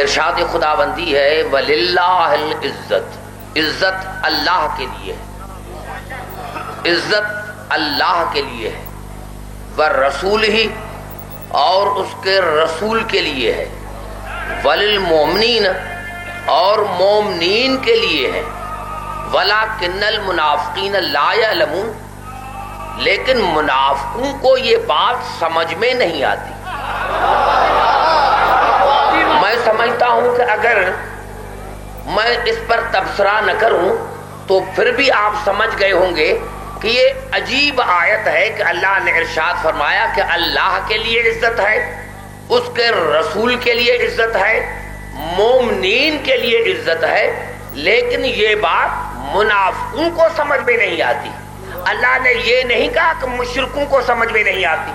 ارشاد خداوندی ہے وَلِلَّهِ الْعِزَّةُ، عزت اللہ کے لیے ہے، عزت اللہ کے لیے ہے، وَالرَّسُولِهِ، اور اس کے رسول کے لیے ہے، وَلِلْمُؤْمِنِينَ، اور مومنین کے لیے ہے، وَلَكِنَّ الْمُنَافِقِينَ لَا يَعْلَمُونَ، لیکن منافقوں کو یہ بات سمجھ میں نہیں آتی۔ میں سمجھتا ہوں کہ اگر میں اس پر تبصرہ نہ کروں تو پھر بھی آپ سمجھ گئے ہوں گے کہ یہ عجیب آیت ہے کہ اللہ نے ارشاد فرمایا کہ اللہ کے لیے عزت ہے، اس کے رسول کے لیے عزت ہے، مومنین کے لیے عزت ہے، لیکن یہ بات منافقوں کو سمجھ میں نہیں آتی۔ اللہ نے یہ نہیں کہا کہ مشرکوں کو سمجھ میں نہیں آتی،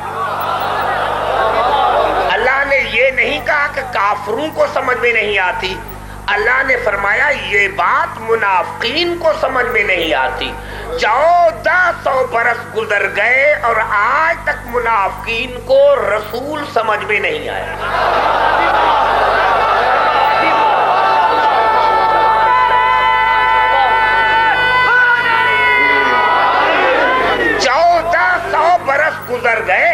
اللہ نے یہ نہیں کہا کہ کافروں کو سمجھ میں نہیں آتی، اللہ نے فرمایا یہ بات منافقین کو سمجھ میں نہیں آتی۔ 1400 برس گزر گئے اور آج تک منافقین کو رسول سمجھ میں نہیں آیا۔ 1400 برس گزر گئے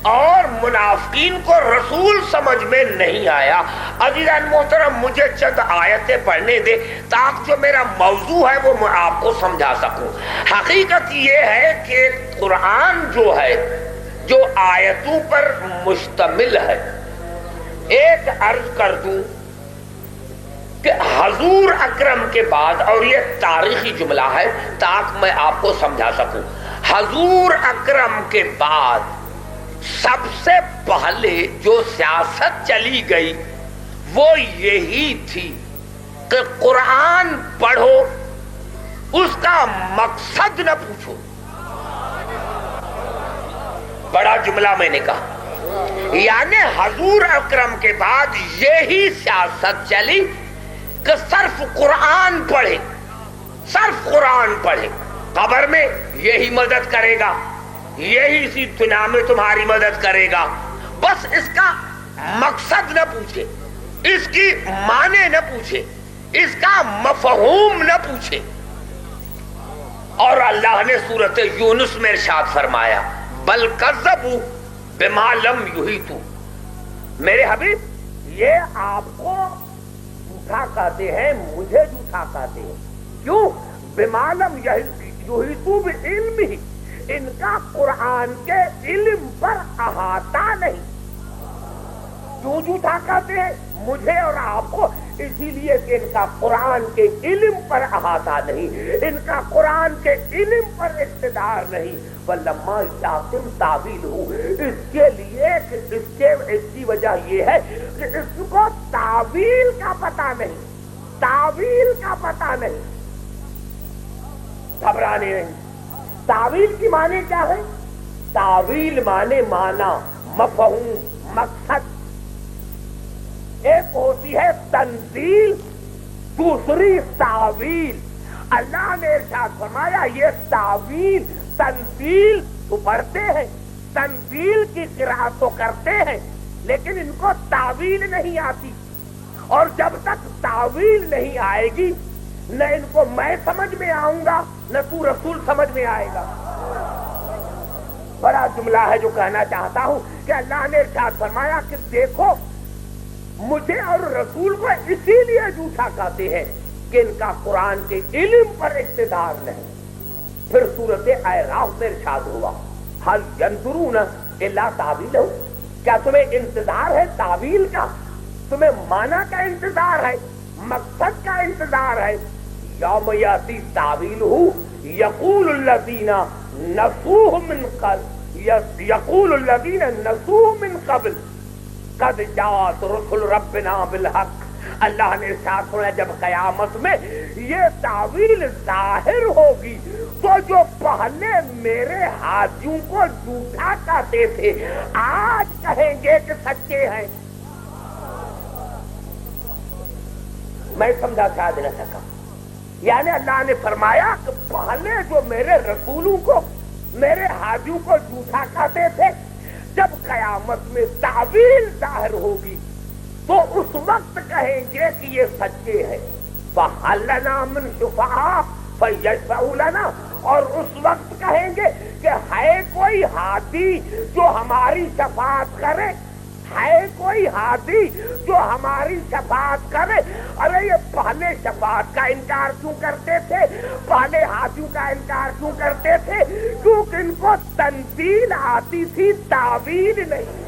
اور منافقین کو رسول سمجھ میں نہیں آیا۔ عزیزان محترم، مجھے چند آیتیں پڑھنے دے تاکہ جو میرا موضوع ہے وہ میں آپ کو سمجھا سکوں۔ حقیقت یہ ہے کہ قرآن جو ہے جو آیتوں پر مشتمل ہے، ایک عرض کر دوں کہ حضور اکرم کے بعد، اور یہ تاریخی جملہ ہے تاکہ میں آپ کو سمجھا سکوں، حضور اکرم کے بعد سب سے پہلے جو سیاست چلی گئی وہ یہی تھی کہ قرآن پڑھو، اس کا مقصد نہ پوچھو۔ بڑا جملہ میں نے کہا، یعنی حضور اکرم کے بعد یہی سیاست چلی کہ صرف قرآن پڑھے، صرف قرآن پڑھے، قبر میں یہی مدد کرے گا، یہی اسی دنیا میں تمہاری مدد کرے گا، بس اس کا مقصد نہ پوچھے، اس کی معنی نہ پوچھے، اس کا مفہوم نہ پوچھے۔ اور اللہ نے سورۃ یونس میں ارشاد فرمایا بل کذبوا بما لم یحیطوا، میرے حبیب یہ آپ کو جھوٹا کہتے ہیں، مجھے جھوٹا کہتے ہیں، کیوں؟ بما لم یحیطوا بعلمہ، ان کا قرآن کے علم پر احاطہ نہیں۔ کیوں جھوٹا کہتے ہیں مجھے اور آپ کو؟ اسی لیے کہ ان کا قرآن کے علم پر احاطہ نہیں، ان کا قرآن کے علم پر اقتدار نہیں۔ وَلَمَّا يَعْقِمْ تَعْوِيلُهُ، اس کے لیے کہ اس کی وجہ یہ ہے کہ اس کو تعویل کا پتہ نہیں، تعویل کا پتہ نہیں، گھبرانے نہیں۔ تعویل کی معنی کیا ہے؟ تعویل معنی معنی، مفہوم، مقصد۔ ایک ہوتی ہے تنزیل، دوسری تعویل۔ اللہ نے ارشاد فرمایا یہ تعویل، تنزیل تو پڑھتے ہیں، تنزیل کی قرأت تو کرتے ہیں، لیکن ان کو تعویل نہیں آتی، اور جب تک تعویل نہیں آئے گی نہ ان کو میں سمجھ میں آؤں گا نہ تو رسول سمجھ میں آئے گا۔ بڑا جملہ ہے جو کہنا چاہتا ہوں کہ اللہ نے ارشاد فرمایا کہ دیکھو مجھے اور رسول کو اسی لیے جھوٹا کہتے ہیں کہ ان کا قرآن کے علم پر اقتدار نہیں۔ پھر سورۃ اعراف میں ارشاد ہوا هل ينظرون الا تاویلہ، کیا تمہیں انتظار ہے تعویل کا؟ تمہیں معنی کا انتظار ہے، مقصد کا انتظار ہے؟ یوم یاتی تعویلہ یقول الذین نسوہ من قبل قد جاءت رسل ربنا بالحق۔ اللہ نے ارشاد فرمایا جب قیامت میں یہ تعویل ظاہر ہوگی تو جو پہلے میرے حاجیوں کو جھوٹا کہتے تھے آج کہیں گے کہ سچے ہیں۔ میں سمجھا شاید نہ سکا، یعنی اللہ نے فرمایا کہ پہلے جو میرے رسولوں کو، میرے حاجیوں کو جھوٹا کہتے تھے، جب قیامت میں تعویل ظاہر ہوگی تو اس وقت کہیں گے کہ یہ سچے ہیں فَهَلْ لَنَا مِن شُفَعَاءَ فَيَشْفَعُوا لَنَا، اور اس وقت کہیں گے کہ ہے کوئی ہادی جو ہماری شفاعت کرے، ہے کوئی ہادی جو ہماری شفاعت کرے۔ ارے یہ پہلے شفاعت کا انکار کیوں کرتے تھے، پہلے ہادیوں کا انکار کیوں کرتے تھے؟ کیونکہ ان کو تنزیل آتی تھی، تعویل نہیں۔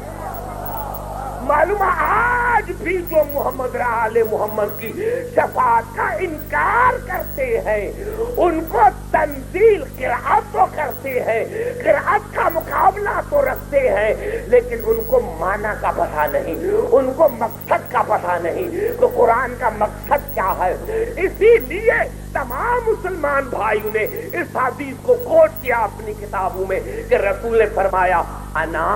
معلوم ہے آج بھی جو محمد آل محمد کی شفاعت کا انکار کرتے ہیں ان کو تنزیل قرأت تو کرتے ہیں، قرأت کا مقابلہ تو رکھتے ہیں، لیکن ان کو معنی کا پتہ نہیں، ان کو مقصد کا پتہ نہیں تو قرآن کا مقصد کیا ہے۔ اسی لیے تمام مسلمان بھائیوں نے اس حدیث کو کوٹ کیا اپنی کتابوں میں کہ رسول نے فرمایا انا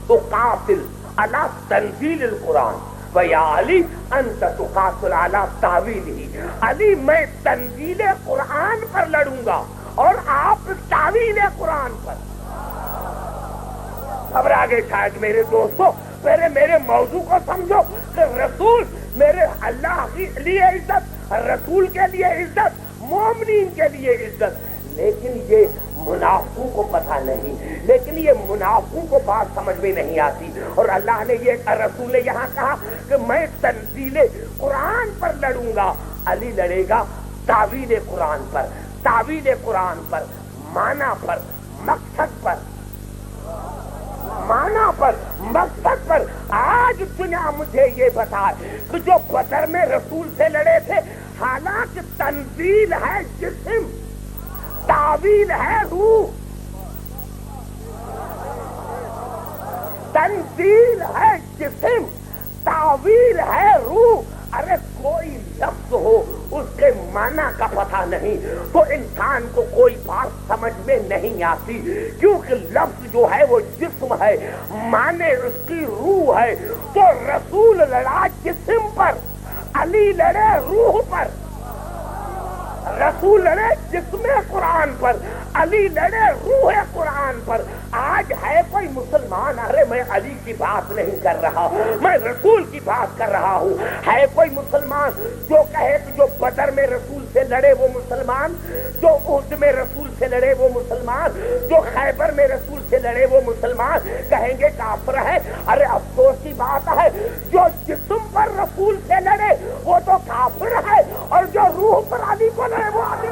اقاتل علی تنزیل القرآن ویا علی انت تقاتل علی تاویلہ، علی میں تنزیل قرآن پر لڑوں گا اور آپ تاویل قرآن پر۔ خبر آگے شاید میرے دوستو پہلے میرے موضوع کو سمجھو کہ رسول میرے اللہ کے لیے عزت، رسول کے لیے عزت، مومنین کے لیے عزت، لیکن یہ منافقوں کو پتہ نہیں، لیکن یہ منافقوں کو بات سمجھ میں نہیں آتی۔ اور اللہ نے یہ رسول نے یہاں کہا کہ میں تنزیل قرآن پر لڑوں گا، علی لڑے گا تعویل قرآن پر، تعویل قرآن پر، معنی پر، مقصد پر، معنی پر، مقصد پر۔ آج دنیا مجھے یہ بتا کہ جو بدر میں رسول سے لڑے تھے حالانکہ تنزیل ہے جسم، تعویل ہے روح، تنزیل ہے جسم، تعویل ہے روح۔ ارے کوئی لفظ ہو اس کے معنی کا پتہ نہیں تو انسان کو کوئی بات سمجھ میں نہیں آتی، کیونکہ لفظ جو ہے وہ جسم ہے، معنی اس کی روح ہے۔ تو رسول لڑا جسم پر، علی لڑے روح پر، رسول لڑے جسم قرآن پر، علی لڑے روح قرآن پر۔ آج ہے کوئی مسلمان، ارے میں علی کی بات نہیں کر رہا، میں رسول کی بات کر رہا ہوں، ہے کوئی مسلمان جو کہے کہ جو بدر میں رسول سے لڑے وہ مسلمان، جو احد میں رسول سے لڑے وہ مسلمان، جو خیبر میں رسول سے لڑے وہ مسلمان، کہیں گے کافر ہے؟ ارے افسوس کی بات ہے جو جسم پر رسول سے لڑے وہ تو کافر ہے، اور جو روح پر علی کو لڑے وہ علی